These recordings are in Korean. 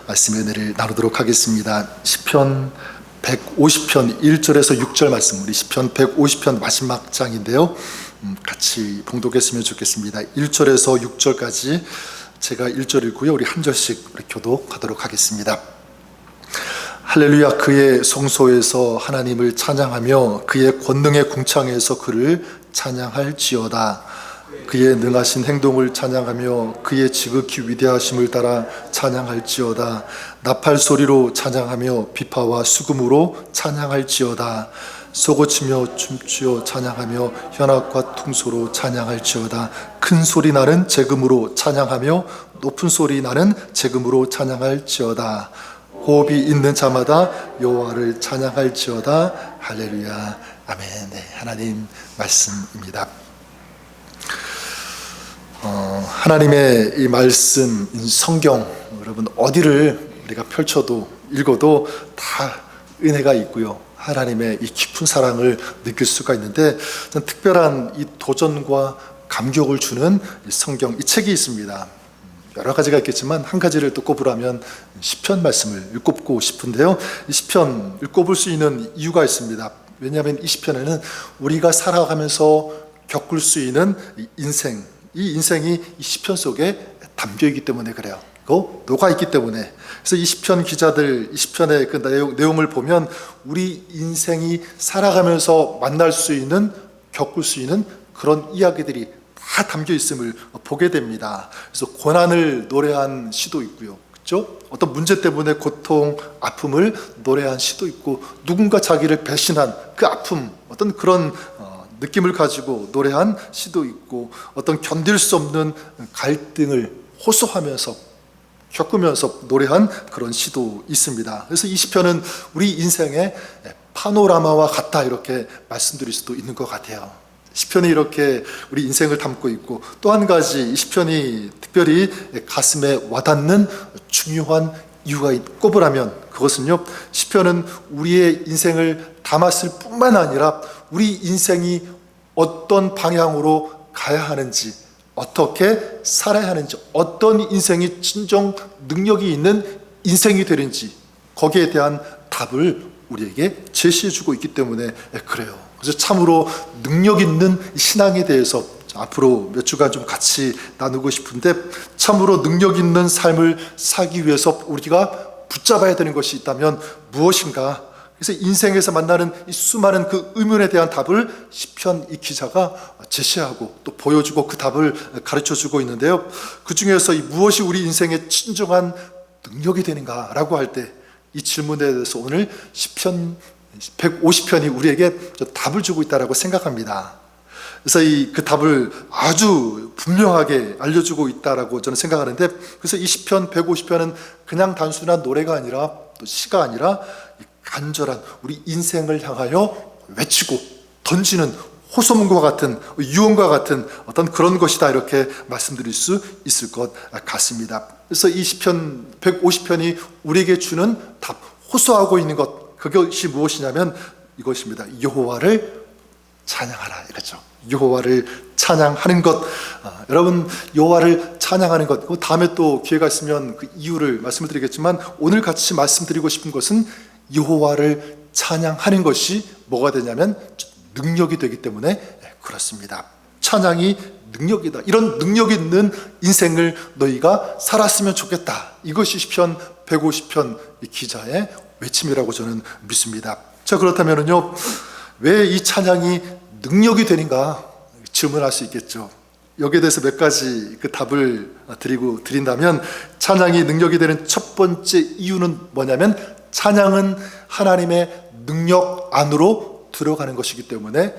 말씀의 은혜를 나누도록 하겠습니다. 시편 150편 1절에서 6절 말씀, 우리 시편 150편 마지막 장인데요, 같이 봉독했으면 좋겠습니다. 1절에서 6절까지 제가 1절 읽고요, 우리 한 절씩 우리 교독하도록 하겠습니다. 할렐루야. 그의 성소에서 하나님을 찬양하며 그의 권능의 궁창에서 그를 찬양할지어다. 그의 능하신 행동을 찬양하며 그의 지극히 위대하심을 따라 찬양할지어다. 나팔 소리로 찬양하며 비파와 수금으로 찬양할지어다. 쏘고치며 춤추어 찬양하며 현악과 퉁소로 찬양할지어다. 큰 소리 나는 제금으로 찬양하며 높은 소리 나는 제금으로 찬양할지어다. 호흡이 있는 자마다 여호와를 찬양할지어다. 할렐루야. 아멘. 네, 하나님 말씀입니다. 하나님의 이 말씀, 성경, 여러분 어디를 우리가 펼쳐도 읽어도 다 은혜가 있고요, 하나님의 이 깊은 사랑을 느낄 수가 있는데, 특별한 이 도전과 감격을 주는 이 성경, 이 책이 있습니다. 여러 가지가 있겠지만 한 가지를 또 꼽으라면 시편 말씀을 꼽고 싶은데요, 이 시편 꼽을 수 있는 이유가 있습니다. 왜냐하면 이 시편에는 우리가 살아가면서 겪을 수 있는 인생, 이 인생이 이 시편 속에 담겨있기 때문에 그래요. 녹아있기 때문에. 그래서 이 시편 기자들, 이 시편의 그 내용을 보면 우리 인생이 살아가면서 만날 수 있는, 겪을 수 있는 그런 이야기들이 다 담겨 있음을 보게 됩니다. 그래서 고난을 노래한 시도 있고요, 그렇죠? 어떤 문제 때문에 고통, 아픔을 노래한 시도 있고, 누군가 자기를 배신한 그 아픔, 어떤 그런 느낌을 가지고 노래한 시도 있고, 어떤 견딜 수 없는 갈등을 호소하면서 겪으면서 노래한 그런 시도 있습니다. 그래서 이 시편은 우리 인생의 파노라마와 같다, 이렇게 말씀드릴 수도 있는 것 같아요. 시편이 이렇게 우리 인생을 담고 있고, 또 한 가지 이 시편이 특별히 가슴에 와닿는 중요한 이유가 꼽으라면 그것은요, 시편은 우리의 인생을 담았을 뿐만 아니라 우리 인생이 어떤 방향으로 가야 하는지, 어떻게 살아야 하는지, 어떤 인생이 진정 능력이 있는 인생이 되는지, 거기에 대한 답을 우리에게 제시해주고 있기 때문에 그래요. 그래서 참으로 능력 있는 신앙에 대해서 앞으로 몇 주간 좀 같이 나누고 싶은데, 참으로 능력 있는 삶을 살기 위해서 우리가 붙잡아야 되는 것이 있다면 무엇인가? 그래서 인생에서 만나는 이 수많은 그 의문에 대한 답을 시편 이 기자가 제시하고 또 보여주고 그 답을 가르쳐주고 있는데요, 그 중에서 이 무엇이 우리 인생의 진정한 능력이 되는가라고 할 때 이 질문에 대해서 오늘 시편 150편이 우리에게 답을 주고 있다고 생각합니다. 그래서 그 답을 아주 분명하게 알려주고 있다고 저는 생각하는데, 그래서 이 시편 150편은 그냥 단순한 노래가 아니라, 또 시가 아니라 간절한 우리 인생을 향하여 외치고 던지는 호소문과 같은, 유언과 같은 어떤 그런 것이다, 이렇게 말씀드릴 수 있을 것 같습니다. 그래서 이 시편 150편이 우리에게 주는 답, 호소하고 있는 것, 그것이 무엇이냐면 이것입니다. 여호와를 찬양하라, 이거죠. 여호와를 찬양하는 것. 여러분, 여호와를 찬양하는 것, 다음에 또 기회가 있으면 그 이유를 말씀을 드리겠지만, 오늘 같이 말씀드리고 싶은 것은 여호와를 찬양하는 것이 뭐가 되냐면 능력이 되기 때문에 그렇습니다. 찬양이 능력이다. 이런 능력 있는 인생을 너희가 살았으면 좋겠다. 이것이 시편 150편 기자의 외침이라고 저는 믿습니다. 자, 그렇다면요, 왜 이 찬양이 능력이 되는가 질문할 수 있겠죠. 여기에 대해서 몇 가지 그 답을 드린다면, 찬양이 능력이 되는 첫 번째 이유는 뭐냐면, 찬양은 하나님의 능력 안으로 들어가는 것이기 때문에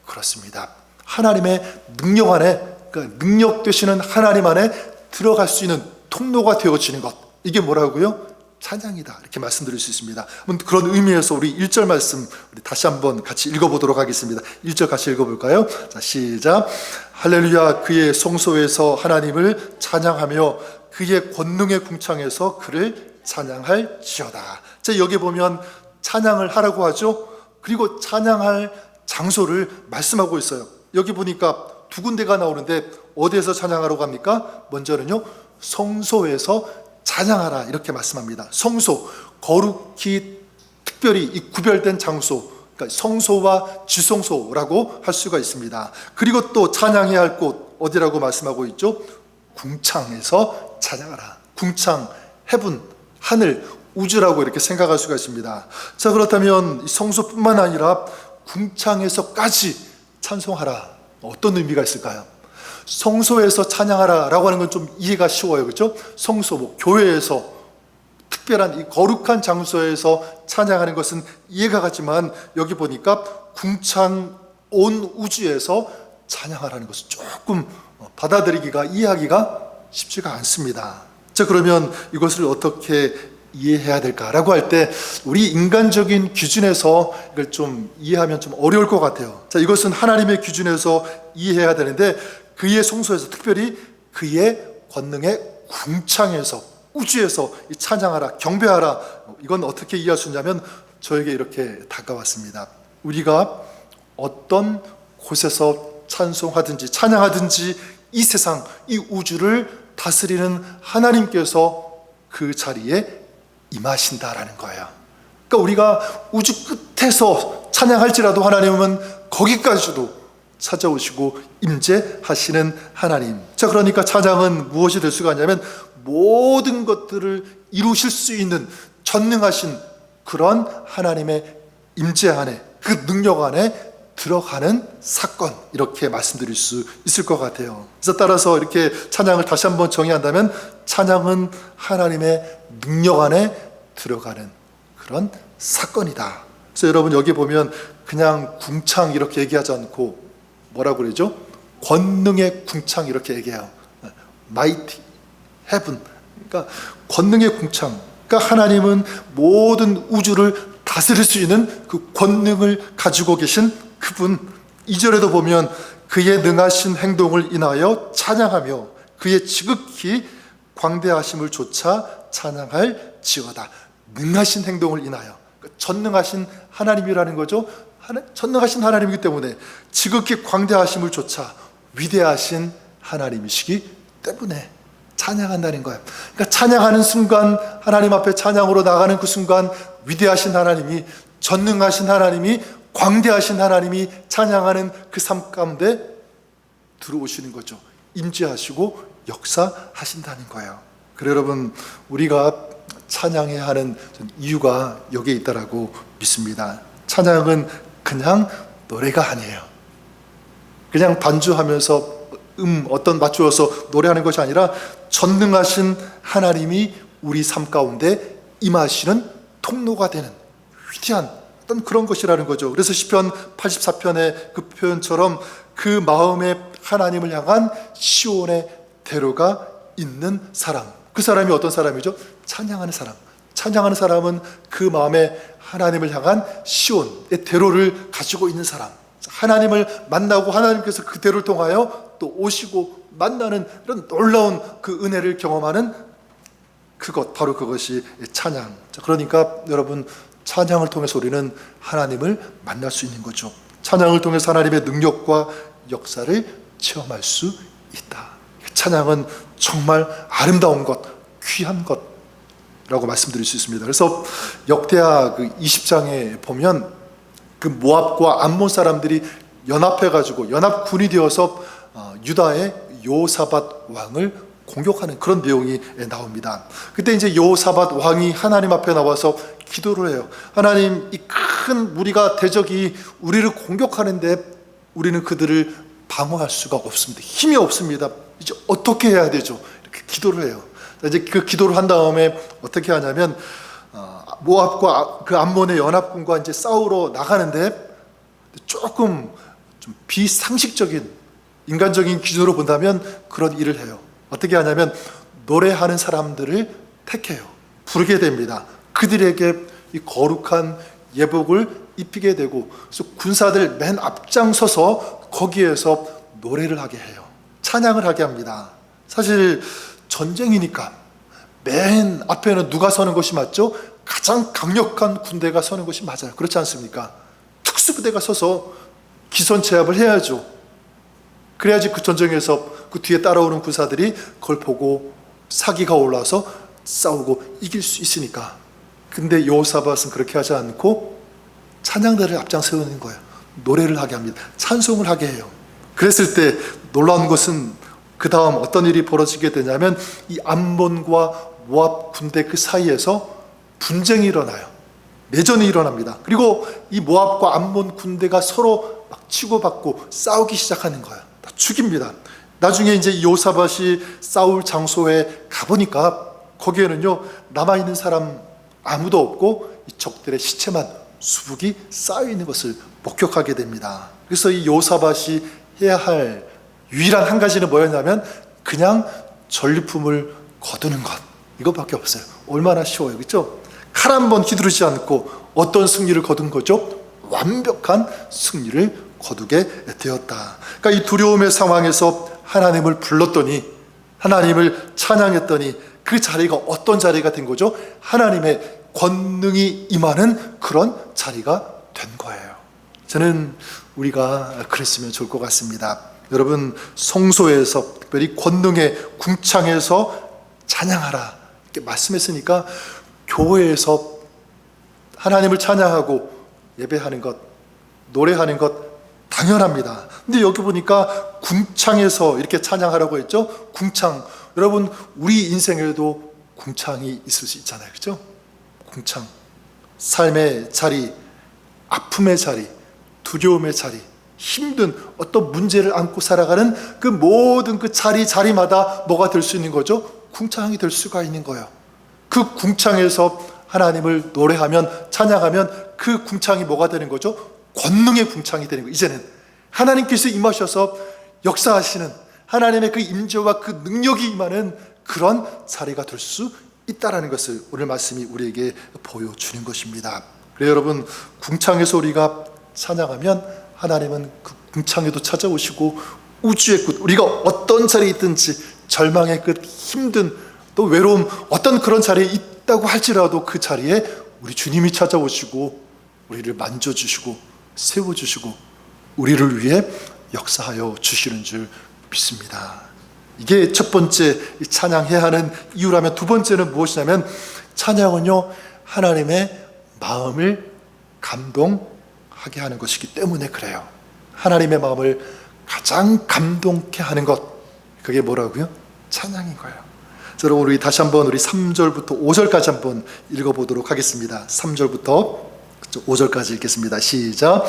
그렇습니다. 하나님의 능력 안에, 그러니까 능력 되시는 하나님 안에 들어갈 수 있는 통로가 되어지는 것, 이게 뭐라고요? 찬양이다, 이렇게 말씀드릴 수 있습니다. 그런 의미에서 우리 1절 말씀 우리 다시 한번 같이 읽어보도록 하겠습니다. 1절 같이 읽어볼까요? 자, 시작. 할렐루야. 그의 성소에서 하나님을 찬양하며 그의 권능의 궁창에서 그를 찬양할지어다. 자, 여기 보면 찬양을 하라고 하죠. 그리고 찬양할 장소를 말씀하고 있어요. 여기 보니까 두 군데가 나오는데 어디에서 찬양하라고 합니까? 먼저는요, 성소에서 찬양하라 이렇게 말씀합니다. 성소, 거룩히 특별히 이 구별된 장소, 그러니까 성소와 지성소라고 할 수가 있습니다. 그리고 또 찬양해야 할 곳 어디라고 말씀하고 있죠? 궁창에서 찬양하라. 궁창, 헤븐, 하늘, 우주라고 이렇게 생각할 수가 있습니다. 자, 그렇다면 성소뿐만 아니라 궁창에서까지 찬송하라. 어떤 의미가 있을까요? 성소에서 찬양하라 라고 하는 건 좀 이해가 쉬워요. 그렇죠? 성소, 뭐 교회에서 특별한 이 거룩한 장소에서 찬양하는 것은 이해가 가지만 여기 보니까 궁창 온 우주에서 찬양하라는 것은 조금 받아들이기가, 이해하기가 쉽지가 않습니다. 자, 그러면 이것을 어떻게 이해해야 될까라고 할 때 우리 인간적인 기준에서 이걸 좀 이해하면 좀 어려울 것 같아요. 자, 이것은 하나님의 기준에서 이해해야 되는데 그의 성소에서, 특별히 그의 권능의 궁창에서, 우주에서 이 찬양하라, 경배하라, 이건 어떻게 이해할 수 있냐면 저에게 이렇게 다가왔습니다. 우리가 어떤 곳에서 찬송하든지 찬양하든지 이 세상, 이 우주를 다스리는 하나님께서 그 자리에 임하신다라는 거예요. 그러니까 우리가 우주 끝에서 찬양할지라도 하나님은 거기까지도 찾아오시고 임재하시는 하나님. 자, 그러니까 찬양은 무엇이 될 수가 있냐면 모든 것들을 이루실 수 있는 전능하신 그런 하나님의 임재 안에, 그 능력 안에 들어가는 사건, 이렇게 말씀드릴 수 있을 것 같아요. 그래서 따라서 이렇게 찬양을 다시 한번 정의한다면 찬양은 하나님의 능력 안에 들어가는 그런 사건이다. 그래서 여러분 여기 보면 그냥 궁창 이렇게 얘기하지 않고 뭐라고 그러죠? 권능의 궁창 이렇게 얘기해요. Mighty Heaven. 그러니까 권능의 궁창. 그러니까 하나님은 모든 우주를 다스릴 수 있는 그 권능을 가지고 계신 그분. 2절에도 보면 그의 능하신 행동을 인하여 찬양하며 그의 지극히 광대하심을 조차 찬양할지어다. 능하신 행동을 인하여, 전능하신 하나님이라는 거죠. 전능하신 하나님이기 때문에 지극히 광대하심을 조차 위대하신 하나님이시기 때문에 찬양한다는 거예요. 그러니까 찬양하는 순간, 하나님 앞에 찬양으로 나가는 그 순간 위대하신 하나님이, 전능하신 하나님이, 광대하신 하나님이 찬양하는 그 삶 가운데 들어오시는 거죠. 임재하시고 역사하신다는 거예요. 그래 여러분, 우리가 찬양해야 하는 이유가 여기에 있다라고 믿습니다. 찬양은 그냥 노래가 아니에요. 그냥 반주하면서 어떤 맞추어서 노래하는 것이 아니라 전능하신 하나님이 우리 삶 가운데 임하시는 통로가 되는 위대한 어떤 그런 것이라는 거죠. 그래서 시편 84편의 그 표현처럼 그 마음에 하나님을 향한 시온의 대로가 있는 사람. 그 사람이 어떤 사람이죠? 찬양하는 사람. 찬양하는 사람은 그 마음에 하나님을 향한 시온의 대로를 가지고 있는 사람. 하나님을 만나고 하나님께서 그 대로를 통하여 또 오시고 만나는 이런 놀라운 그 은혜를 경험하는 그것, 바로 그것이 찬양. 그러니까 여러분, 찬양을 통해서 우리는 하나님을 만날 수 있는 거죠. 찬양을 통해서 하나님의 능력과 역사를 체험할 수 있다. 찬양은 정말 아름다운 것, 귀한 것이라고 말씀드릴 수 있습니다. 그래서 역대하 그 20장에 보면 그 모압과 암몬 사람들이 연합해가지고 연합군이 되어서 유다의 여호사밧 왕을 공격하는 그런 내용이 나옵니다. 그때 이제 여호사밧 왕이 하나님 앞에 나와서 기도를 해요. 하나님, 이 큰 무리가, 대적이 우리를 공격하는데 우리는 그들을 방어할 수가 없습니다. 힘이 없습니다. 이제 어떻게 해야 되죠? 이렇게 기도를 해요. 이제 그 기도를 한 다음에 어떻게 하냐면 모압과 그 암몬의 연합군과 이제 싸우러 나가는데 조금 좀 비상식적인 인간적인 기준으로 본다면 그런 일을 해요. 어떻게 하냐면 노래하는 사람들을 택해요. 부르게 됩니다. 그들에게 이 거룩한 예복을 입히게 되고, 그래서 군사들 맨 앞장서서 거기에서 노래를 하게 해요. 찬양을 하게 합니다. 사실 전쟁이니까 맨 앞에는 누가 서는 것이 맞죠? 가장 강력한 군대가 서는 것이 맞아요. 그렇지 않습니까? 특수부대가 서서 기선제압을 해야죠. 그래야지 그 전쟁에서 그 뒤에 따라오는 군사들이 그걸 보고 사기가 올라와서 싸우고 이길 수 있으니까. 근데 여호사밧은 그렇게 하지 않고 찬양대를 앞장세우는 거예요. 노래를 하게 합니다. 찬송을 하게 해요. 그랬을 때 놀라운 것은 그 다음 어떤 일이 벌어지게 되냐면 이 암몬과 모압 군대 그 사이에서 분쟁이 일어나요. 내전이 일어납니다. 그리고 이 모압과 암몬 군대가 서로 막 치고받고 싸우기 시작하는 거예요. 다 죽입니다. 나중에 이제 여호사밧이 싸울 장소에 가보니까 거기에는요 남아있는 사람 아무도 없고 이 적들의 시체만 수북이 쌓여있는 것을 목격하게 됩니다. 그래서 이 여호사밧이 해야 할 유일한 한 가지는 뭐였냐면 그냥 전리품을 거두는 것, 이것밖에 없어요. 얼마나 쉬워요, 그렇죠? 칼 한 번 휘두르지 않고 어떤 승리를 거둔 거죠? 완벽한 승리를 거두게 되었다. 그러니까 이 두려움의 상황에서 하나님을 불렀더니, 하나님을 찬양했더니 그 자리가 어떤 자리가 된 거죠? 하나님의 권능이 임하는 그런 자리가 된 거예요. 저는 우리가 그랬으면 좋을 것 같습니다. 여러분, 성소에서 특별히 권능의 궁창에서 찬양하라 이렇게 말씀했으니까 교회에서 하나님을 찬양하고 예배하는 것, 노래하는 것 당연합니다. 근데 여기 보니까 궁창에서 이렇게 찬양하라고 했죠. 궁창, 여러분 우리 인생에도 궁창이 있을 수 있잖아요, 그렇죠? 궁창, 삶의 자리, 아픔의 자리, 두려움의 자리, 힘든 어떤 문제를 안고 살아가는 그 모든 그 자리마다 뭐가 될 수 있는 거죠? 궁창이 될 수가 있는 거예요. 그 궁창에서 하나님을 노래하면, 찬양하면 그 궁창이 뭐가 되는 거죠? 권능의 궁창이 되는 거예요. 이제는 하나님께서 임하셔서 역사하시는 하나님의 그 임재와 그 능력이 임하는 그런 자리가 될 수 있다라는 것을 오늘 말씀이 우리에게 보여주는 것입니다. 그래서 여러분, 궁창에서 우리가 찬양하면 하나님은 그 궁창에도 찾아오시고 우주의 끝, 우리가 어떤 자리에 있든지 절망의 끝, 힘든 또 외로움, 어떤 그런 자리에 있다고 할지라도 그 자리에 우리 주님이 찾아오시고 우리를 만져주시고 세워주시고 우리를 위해 역사하여 주시는 줄 믿습니다. 이게 첫 번째 찬양해야 하는 이유라면, 두 번째는 무엇이냐면 찬양은요 하나님의 마음을 감동하게 하는 것이기 때문에 그래요. 하나님의 마음을 가장 감동케 하는 것, 그게 뭐라고요? 찬양인 거예요. 여러분, 우리 다시 한번 우리 3절부터 5절까지 한번 읽어보도록 하겠습니다. 3절부터 5절까지 읽겠습니다. 시작.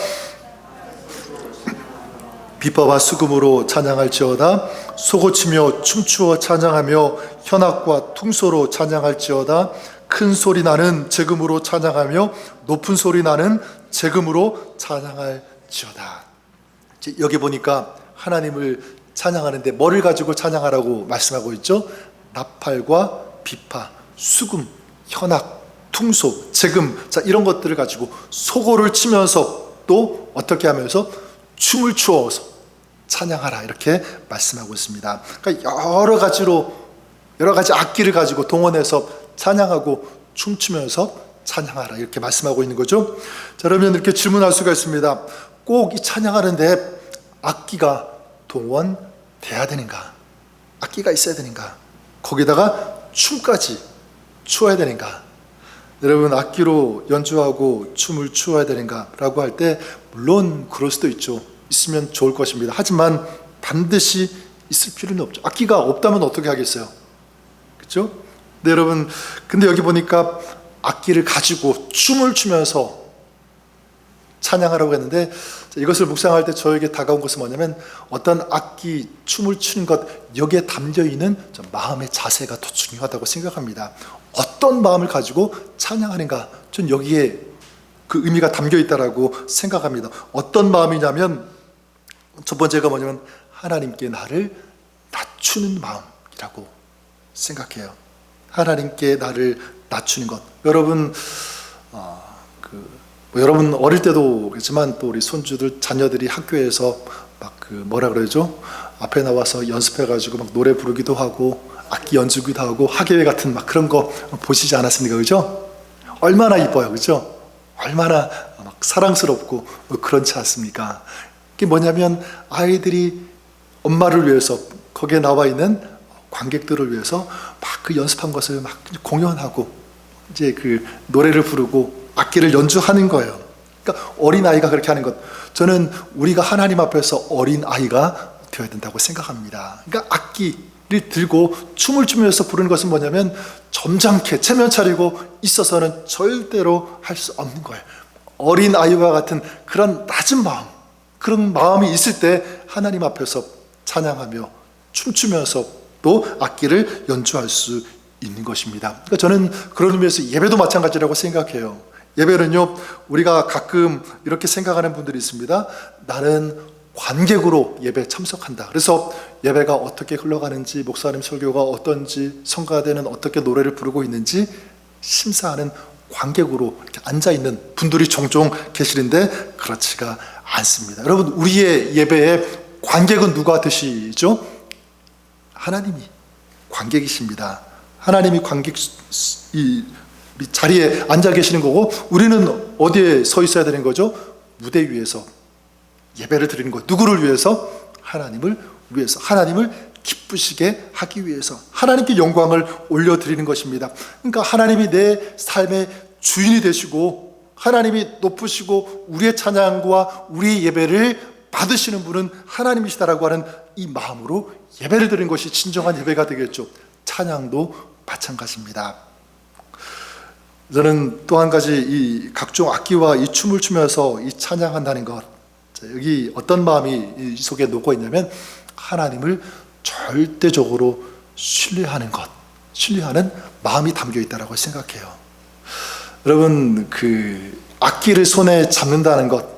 비파와 수금으로 찬양할지어다. 소고치며 춤추어 찬양하며 현악과 퉁소로 찬양할지어다. 큰 소리 나는 재금으로 찬양하며 높은 소리 나는 재금으로 찬양할지어다. 여기 보니까 하나님을 찬양하는데 뭐를 가지고 찬양하라고 말씀하고 있죠? 나팔과 비파, 수금, 현악, 퉁소, 재금, 자 이런 것들을 가지고 소고를 치면서 또 어떻게 하면서 춤을 추어서 찬양하라 이렇게 말씀하고 있습니다. 그러니까 여러 가지 악기를 가지고 동원해서 찬양하고 춤추면서 찬양하라 이렇게 말씀하고 있는 거죠. 자, 그러면 이렇게 질문할 수가 있습니다. 꼭 이 찬양하는데 악기가 동원돼야 되는가? 악기가 있어야 되는가? 거기다가 춤까지 추어야 되는가? 여러분, 악기로 연주하고 춤을 추어야 되는가? 라고 할 때 물론 그럴 수도 있죠. 있으면 좋을 것입니다. 하지만 반드시 있을 필요는 없죠. 악기가 없다면 어떻게 하겠어요? 그렇죠? 네, 여러분, 근데 여기 보니까 악기를 가지고 춤을 추면서 찬양하라고 했는데, 이것을 묵상할 때 저에게 다가온 것은 뭐냐면 어떤 악기, 춤을 추는 것, 여기에 담겨있는 마음의 자세가 더 중요하다고 생각합니다. 어떤 마음을 가지고 찬양하는가, 전 여기에 그 의미가 담겨있다고 생각합니다. 어떤 마음이냐면 첫 번째가 뭐냐면 하나님께 나를 낮추는 마음이라고 생각해요. 하나님께 나를 낮추는 것. 여러분, 여러분 어릴 때도 그렇지만 또 우리 손주들, 자녀들이 학교에서 막 뭐라 그러죠? 앞에 나와서 연습해가지고 막 노래 부르기도 하고 악기 연주기도 하고 학예회 같은 막 그런 거 보시지 않았습니까? 그죠? 얼마나 이뻐요, 그죠? 얼마나 막 사랑스럽고 그렇지 않습니까? 이게 뭐냐면 아이들이 엄마를 위해서 거기에 나와 있는 관객들을 위해서 막 그 연습한 것을 막 공연하고 이제 그 노래를 부르고 악기를 연주하는 거예요. 그러니까 어린아이가 그렇게 하는 것, 저는 우리가 하나님 앞에서 어린아이가 되어야 된다고 생각합니다. 그러니까 악기를 들고 춤을 추면서 부르는 것은 뭐냐면 점잖게 체면 차리고 있어서는 절대로 할 수 없는 거예요. 어린아이와 같은 그런 낮은 마음, 그런 마음이 있을 때 하나님 앞에서 찬양하며 춤추면서 또 악기를 연주할 수 있는 것입니다. 그러니까 저는 그런 의미에서 예배도 마찬가지라고 생각해요. 예배는요, 우리가 가끔 이렇게 생각하는 분들이 있습니다. 나는 관객으로 예배에 참석한다. 그래서 예배가 어떻게 흘러가는지, 목사님 설교가 어떤지, 성가대는 어떻게 노래를 부르고 있는지 심사하는 관객으로 이렇게 앉아있는 분들이 종종 계시는데 그렇지가 않습니다. 여러분, 우리의 예배의 관객은 누가 되시죠? 하나님이 관객이십니다. 하나님이 관객 이 자리에 앉아 계시는 거고, 우리는 어디에 서 있어야 되는 거죠? 무대 위에서 예배를 드리는 것. 누구를 위해서? 하나님을 위해서, 하나님을 기쁘시게 하기 위해서, 하나님께 영광을 올려드리는 것입니다. 그러니까 하나님이 내 삶의 주인이 되시고 하나님이 높으시고 우리의 찬양과 우리의 예배를 받으시는 분은 하나님이시다라고 하는 이 마음으로 예배를 드리는 것이 진정한 예배가 되겠죠. 찬양도 마찬가지입니다. 저는 또 한 가지 이 각종 악기와 이 춤을 추면서 이 찬양한다는 것, 여기 어떤 마음이 이 속에 녹아 있냐면 하나님을 절대적으로 신뢰하는 것, 신뢰하는 마음이 담겨 있다고 생각해요. 여러분, 그 악기를 손에 잡는다는 것,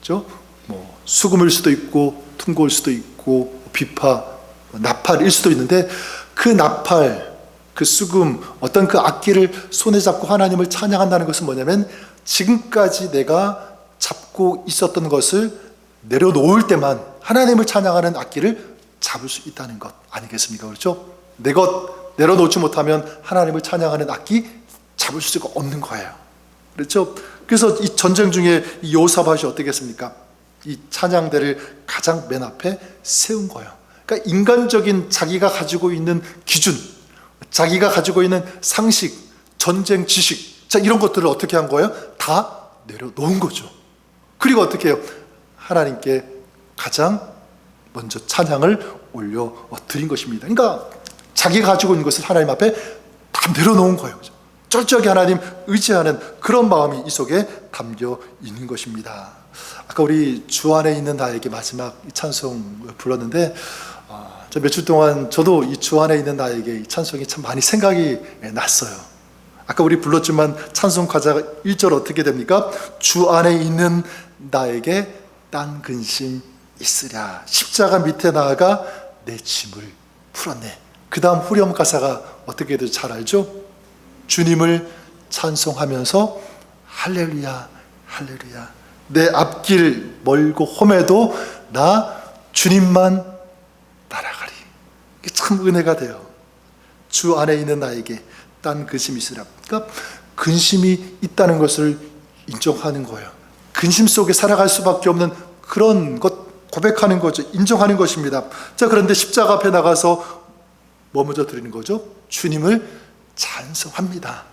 그렇죠? 뭐 수금일 수도 있고 퉁고일 수도 있고 비파, 나팔일 수도 있는데, 그 나팔, 그 수금, 어떤 그 악기를 손에 잡고 하나님을 찬양한다는 것은 뭐냐면 지금까지 내가 잡고 있었던 것을 내려놓을 때만 하나님을 찬양하는 악기를 잡을 수 있다는 것 아니겠습니까? 그렇죠? 내 것 내려놓지 못하면 하나님을 찬양하는 악기 잡을 수가 없는 거예요. 그렇죠? 그래서 이 전쟁 중에 이 여호사밧이 어떻게 했습니까? 이 찬양대를 가장 맨 앞에 세운 거예요. 그러니까 인간적인 자기가 가지고 있는 기준, 자기가 가지고 있는 상식, 전쟁 지식, 자, 이런 것들을 어떻게 한 거예요? 다 내려놓은 거죠. 그리고 어떻게 해요? 하나님께 가장 먼저 찬양을 올려 드린 것입니다. 그러니까 자기가 가지고 있는 것을 하나님 앞에 다 내려놓은 거예요. 철저하게 하나님 의지하는 그런 마음이 이 속에 담겨 있는 것입니다. 아까 우리 주 안에 있는 나에게 마지막 이 찬송 불렀는데, 저 며칠 동안 저도 이 주 안에 있는 나에게 이 찬송이 참 많이 생각이 났어요. 아까 우리 불렀지만 찬송 가사가 1절 어떻게 됩니까? 주 안에 있는 나에게 딴 근심 있으랴, 십자가 밑에 나아가 내 짐을 풀었네. 그 다음 후렴 가사가 어떻게 되죠? 잘 알죠? 주님을 찬송하면서 할렐루야 할렐루야, 내 앞길 멀고 험해도 나 주님만 따라가리. 이게 참 은혜가 돼요. 주 안에 있는 나에게 딴 근심이 있으라. 그러니까 근심이 있다는 것을 인정하는 거예요. 근심 속에 살아갈 수밖에 없는 그런 것 고백하는 거죠. 인정하는 것입니다. 자, 그런데 십자가 앞에 나가서 뭐 먼저 드리는 거죠? 주님을 찬송합니다.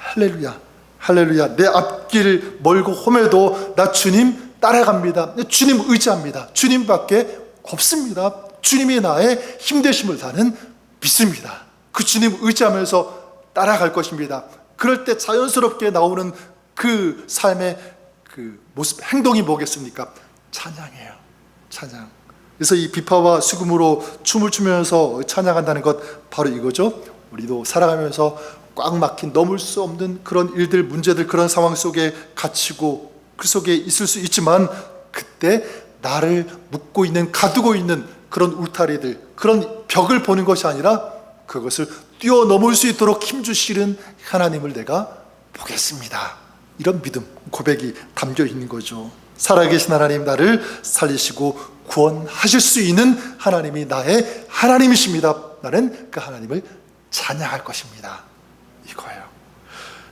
할렐루야 할렐루야, 내 앞길 멀고 험해도 나 주님 따라갑니다. 주님 의지합니다. 주님밖에 없습니다. 주님이 나의 힘되심을 다는 믿습니다. 그 주님 의지하면서 따라갈 것입니다. 그럴 때 자연스럽게 나오는 그 삶의 그 모습, 행동이 뭐겠습니까? 찬양이에요. 찬양. 그래서 이 비파와 수금으로 춤을 추면서 찬양한다는 것, 바로 이거죠. 우리도 살아가면서 꽉 막힌, 넘을 수 없는 그런 일들, 문제들, 그런 상황 속에 갇히고 그 속에 있을 수 있지만, 그때 나를 묶고 있는, 가두고 있는 그런 울타리들, 그런 벽을 보는 것이 아니라 그것을 뛰어넘을 수 있도록 힘주시는 하나님을 내가 보겠습니다. 이런 믿음, 고백이 담겨 있는 거죠. 살아계신 하나님, 나를 살리시고 구원하실 수 있는 하나님이 나의 하나님이십니다. 나는 그 하나님을 찬양할 것입니다. 이거예요.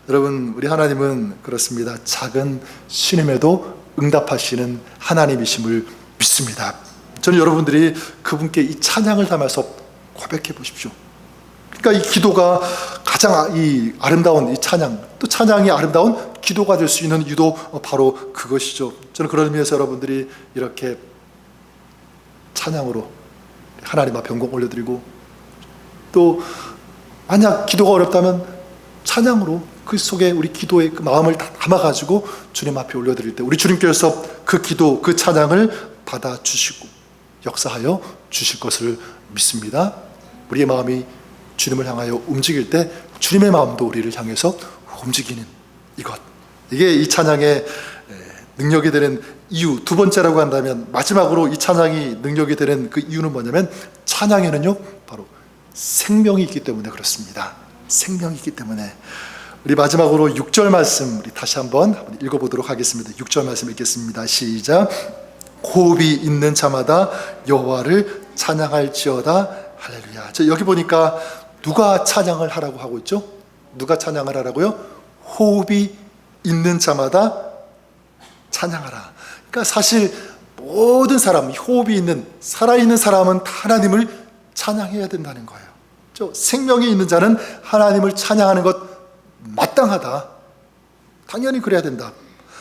여러분, 우리 하나님은 그렇습니다. 작은 신임에도 응답하시는 하나님이심을 믿습니다. 저는 여러분들이 그분께 이 찬양을 담아서 고백해 보십시오. 그러니까 이 기도가 가장 이 아름다운 이 찬양, 또 찬양이 아름다운 기도가 될 수 있는 이유도 바로 그것이죠. 저는 그런 의미에서 여러분들이 이렇게 찬양으로 하나님 앞에 영광 올려드리고, 또 만약 기도가 어렵다면 찬양으로 그 속에 우리 기도의 그 마음을 다 담아가지고 주님 앞에 올려드릴 때 우리 주님께서 그 기도, 그 찬양을 받아주시고 역사하여 주실 것을 믿습니다. 우리의 마음이 주님을 향하여 움직일 때 주님의 마음도 우리를 향해서 움직이는 이것, 이게 이 찬양의 능력이 되는 이유. 두 번째라고 한다면, 마지막으로 이 찬양이 능력이 되는 그 이유는 뭐냐면, 찬양에는요 바로 생명이 있기 때문에 그렇습니다. 생명이 있기 때문에. 우리 마지막으로 6절 말씀 우리 다시 한번 읽어보도록 하겠습니다. 6절 말씀 읽겠습니다. 시작. 호흡이 있는 자마다 여호와를 찬양할지어다. 할렐루야. 저 여기 보니까 누가 찬양을 하라고 하고 있죠? 누가 찬양을 하라고요? 호흡이 있는 자마다 찬양하라. 그러니까 사실 모든 사람, 호흡이 있는, 살아있는 사람은 다 하나님을 찬양해야 된다는 거예요. 생명이 있는 자는 하나님을 찬양하는 것 마땅하다. 당연히 그래야 된다.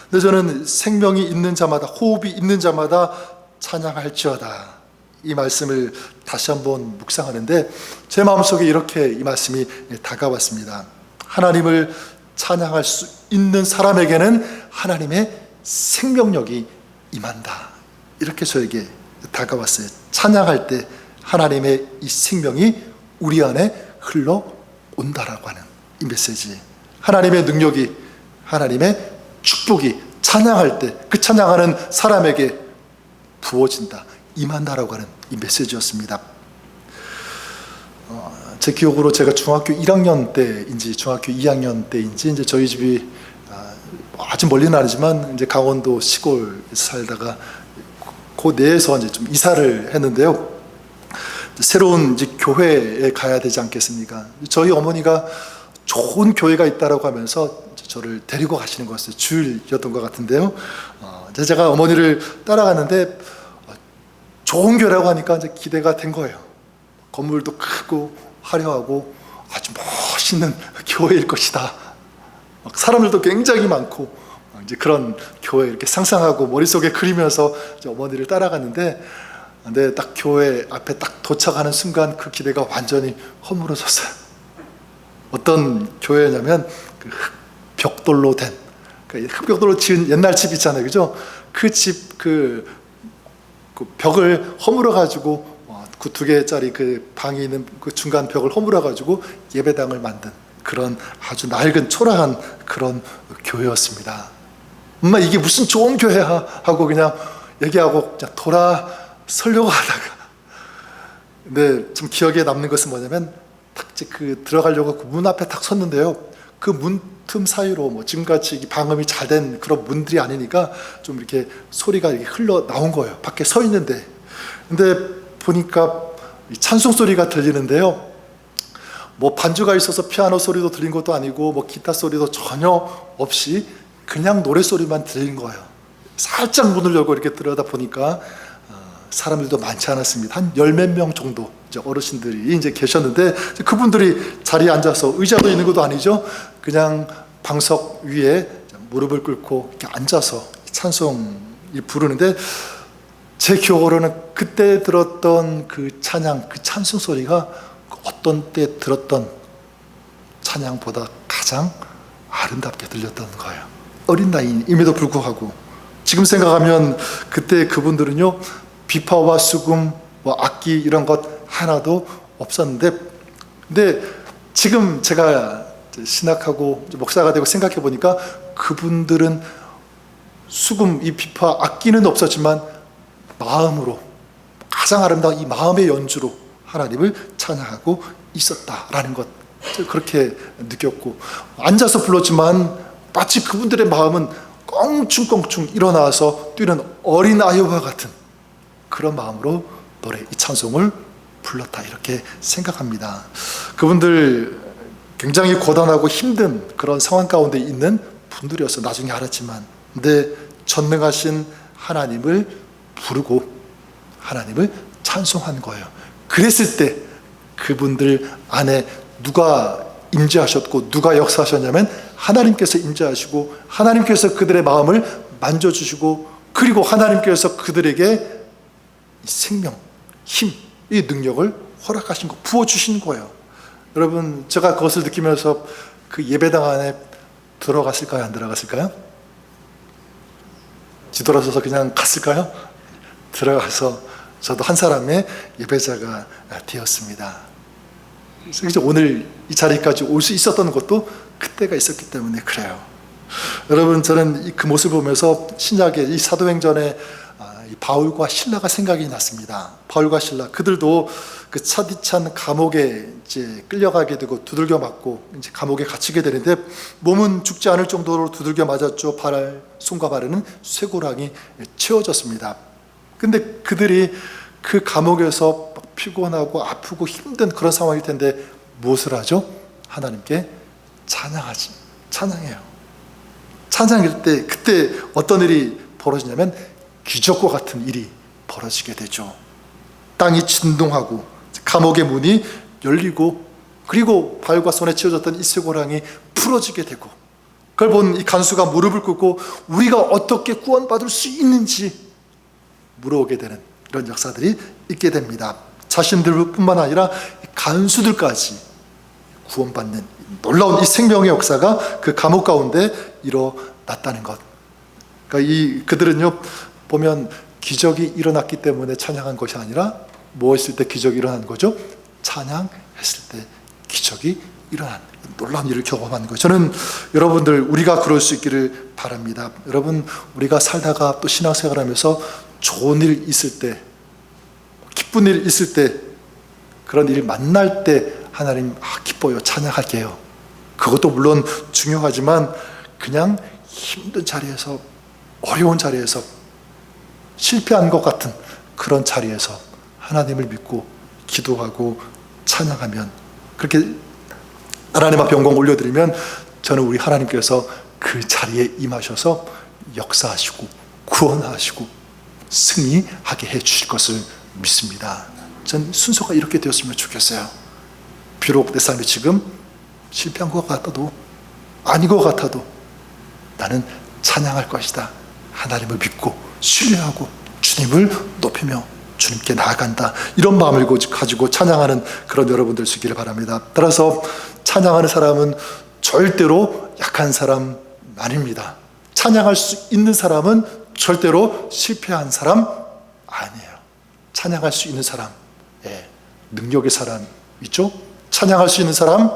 근데 저는 생명이 있는 자마다, 호흡이 있는 자마다 찬양할지어다, 이 말씀을 다시 한번 묵상하는데 제 마음속에 이렇게 이 말씀이 다가왔습니다. 하나님을 찬양할 수 있는 사람에게는 하나님의 생명력이 임한다. 이렇게 저에게 다가왔어요. 찬양할 때 하나님의 이 생명이 우리 안에 흘러온다라고 하는 이 메시지. 하나님의 능력이, 하나님의 축복이 찬양할 때 그 찬양하는 사람에게 부어진다, 임한다라고 하는 이 메시지였습니다. 제 기억으로 제가 중학교 1학년 때인지 중학교 2학년 때인지 이제 저희 집이 아주 멀리는 아니지만 이제 강원도 시골에 살다가 그 내에서 이제 좀 이사를 했는데요. 새로운 이제 교회에 가야 되지 않겠습니까? 저희 어머니가 좋은 교회가 있다라고 하면서 저를 데리고 가시는 거였어요. 주일이었던 것 같은데요. 제가 어머니를 따라가는데 좋은 교회라고 하니까 이제 기대가 된 거예요. 건물도 크고 화려하고 아주 멋있는 교회일 것이다. 사람들도 굉장히 많고 이제 그런 교회 이렇게 상상하고 머릿속에 그리면서 이제 어머니를 따라갔는데, 근데 딱 교회 앞에 딱 도착하는 순간 그 기대가 완전히 허물어졌어요. 어떤 교회냐면 그 벽돌로 된, 그 흙벽돌로 지은 옛날 집 있잖아요, 그죠? 그 집 그 벽을 허물어 가지고 그 2개짜리 그 방이 있는 그 중간 벽을 허물어 가지고 예배당을 만든 그런 아주 낡은 초라한 그런 교회였습니다. 엄마 이게 무슨 좋은 교회야 하고 그냥 얘기하고 그냥 돌아서려고 하다가, 근데 좀 기억에 남는 것은 뭐냐면 딱 그 들어가려고 그 문 앞에 딱 섰는데요. 그 문틈 사이로 뭐 지금같이 방음이 잘 된 그런 문들이 아니니까 좀 이렇게 소리가 이렇게 흘러 나온 거예요. 밖에 서 있는데. 근데 보니까 찬송 소리가 들리는데요. 뭐 반주가 있어서 피아노 소리도 들린 것도 아니고 뭐 기타 소리도 전혀 없이 그냥 노래 소리만 들린 거예요. 살짝 문을 열고 이렇게 들여다 보니까 사람들도 많지 않았습니다. 한 10몇 명 정도 이제 어르신들이 이제 계셨는데, 그분들이 자리에 앉아서, 의자도 있는 것도 아니죠. 그냥 방석 위에 무릎을 꿇고 이렇게 앉아서 찬송을 부르는데, 제 기억으로는 그때 들었던 그 찬양, 그 찬송 소리가 어떤 때 들었던 찬양보다 가장 아름답게 들렸던 거예요. 어린 나이임에도 불구하고. 지금 생각하면 그때 그분들은요, 비파와 수금, 뭐 악기 이런 것 하나도 없었는데, 근데 지금 제가 신학하고 목사가 되고 생각해 보니까 그분들은 수금, 이 비파, 악기는 없었지만 마음으로, 가장 아름다운 이 마음의 연주로 하나님을 찬양하고 있었다라는 것, 그렇게 느꼈고, 앉아서 불렀지만 마치 그분들의 마음은 껑충껑충 일어나서 뛰는 어린아이와 같은 그런 마음으로 노래, 이 찬송을 불렀다, 이렇게 생각합니다. 그분들 굉장히 고단하고 힘든 그런 상황 가운데 있는 분들이어서 나중에 알았지만, 근데 전능하신 하나님을 부르고 하나님을 찬송한 거예요. 그랬을 때 그분들 안에 누가 임재하셨고 누가 역사하셨냐면 하나님께서 임재하시고 하나님께서 그들의 마음을 만져주시고 그리고 하나님께서 그들에게 생명, 힘, 이 능력을 허락하신 거, 부어주신 거예요. 여러분, 제가 그것을 느끼면서 그 예배당 안에 들어갔을까요? 안 들어갔을까요? 뒤돌아서서 그냥 갔을까요? 들어가서 저도 한 사람의 예배자가 되었습니다. 그래서 오늘 이 자리까지 올 수 있었던 것도 그때가 있었기 때문에 그래요. 여러분, 저는 그 모습을 보면서 신약의 이 사도행전에 이 바울과 실라가 생각이 났습니다. 바울과 실라, 그들도 그 차디찬 감옥에 이제 끌려가게 되고 두들겨 맞고 이제 감옥에 갇히게 되는데 몸은 죽지 않을 정도로 두들겨 맞았죠. 손과 발에는 쇠고랑이 채워졌습니다. 근데 그들이 그 감옥에서 피곤하고 아프고 힘든 그런 상황일 텐데 무엇을 하죠? 하나님께 찬양해요. 찬양일 때 그때 어떤 일이 벌어지냐면 기적과 같은 일이 벌어지게 되죠. 땅이 진동하고 감옥의 문이 열리고 그리고 발과 손에 채워졌던 이 쇠고랑이 풀어지게 되고 그걸 본 이 간수가 무릎을 꿇고 우리가 어떻게 구원받을 수 있는지 물어오게 되는 이런 역사들이 있게 됩니다. 자신들뿐만 아니라 간수들까지 구원받는 놀라운 이 생명의 역사가 그 감옥 가운데 일어났다는 것. 그러니까 그들은요 보면 기적이 일어났기 때문에 찬양한 것이 아니라 무엇일 때 기적이 일어난 거죠? 찬양했을 때 기적이 일어난 놀라운 일을 경험하는 거예요. 저는 여러분들 우리가 그럴 수 있기를 바랍니다. 여러분, 우리가 살다가 또 신앙생활하면서 좋은 일 있을 때, 기쁜 일 있을 때, 그런 일 만날 때 하나님 기뻐요, 찬양할게요. 그것도 물론 중요하지만 그냥 힘든 자리에서, 어려운 자리에서, 실패한 것 같은 그런 자리에서 하나님을 믿고 기도하고 찬양하면, 그렇게 하나님 앞에 영광 올려드리면 저는 우리 하나님께서 그 자리에 임하셔서 역사하시고 구원하시고 승리하게 해주실 것을 믿습니다. 전 순서가 이렇게 되었으면 좋겠어요. 비록 내 삶이 지금 실패한 것 같아도 아닌 것 같아도 나는 찬양할 것이다. 하나님을 믿고 신뢰하고 주님을 높이며 주님께 나아간다. 이런 마음을 가지고 찬양하는 그런 여러분들 되기를 바랍니다. 따라서 찬양하는 사람은 절대로 약한 사람 아닙니다. 찬양할 수 있는 사람은 절대로 실패한 사람 아니에요. 찬양할 수 있는 사람, 능력의 사람 있죠? 찬양할 수 있는 사람,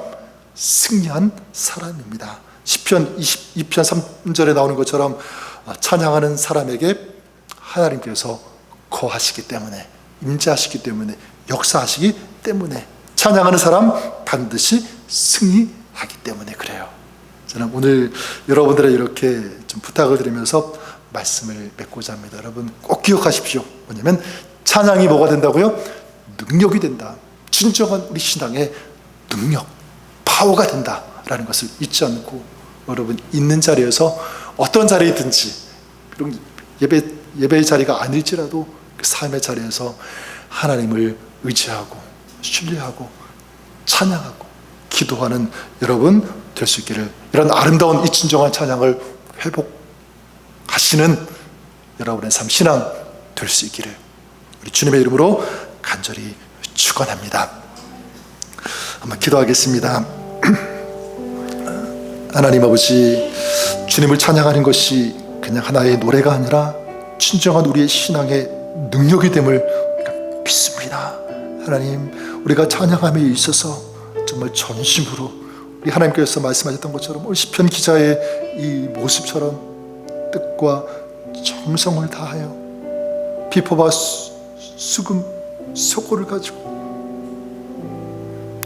승리한 사람입니다. 시편 22편 3절에 나오는 것처럼 찬양하는 사람에게 하나님께서 거하시기 때문에, 임재하시기 때문에, 역사하시기 때문에 찬양하는 사람 반드시 승리하기 때문에 그래요. 저는 오늘 여러분들의 이렇게 좀 부탁을 드리면서 말씀을 맺고자 합니다. 여러분 꼭 기억하십시오. 뭐냐면 찬양이 뭐가 된다고요? 능력이 된다. 진정한 우리 신앙의 능력, 파워가 된다라는 것을 잊지 않고 여러분 있는 자리에서 어떤 자리이든지 예배의 자리가 아닐지라도 그 삶의 자리에서 하나님을 의지하고 신뢰하고 찬양하고 기도하는 여러분 될 수 있기를, 이런 아름다운 이 진정한 찬양을 회복하시는 여러분의 삶 신앙 될 수 있기를 우리 주님의 이름으로 간절히 축원합니다. 한번 기도하겠습니다. 하나님 아버지, 주님을 찬양하는 것이 그냥 하나의 노래가 아니라 진정한 우리의 신앙의 능력이 됨을 우리가 믿습니다. 하나님, 우리가 찬양함에 있어서 정말 전심으로 우리 하나님께서 말씀하셨던 것처럼 오늘 시편 기자의 이 모습처럼 뜻과 정성을 다하여 비포와 수금 소고를 가지고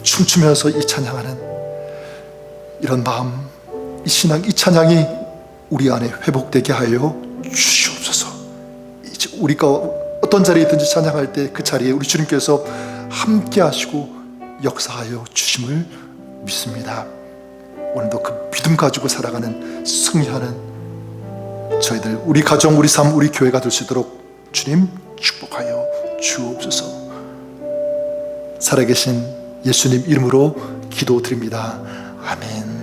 춤추면서 이 찬양하는 이런 마음, 이 신앙, 이 찬양이 우리 안에 회복되게 하여 주시옵소서. 이제 우리가 어떤 자리에 있든지 찬양할 때 그 자리에 우리 주님께서 함께 하시고 역사하여 주심을 믿습니다. 오늘도 그 믿음 가지고 살아가는 승리하는 저희들, 우리 가정, 우리 삶, 우리 교회가 될 수 있도록 주님 축복하여 주옵소서. 살아계신 예수님 이름으로 기도드립니다. 아멘.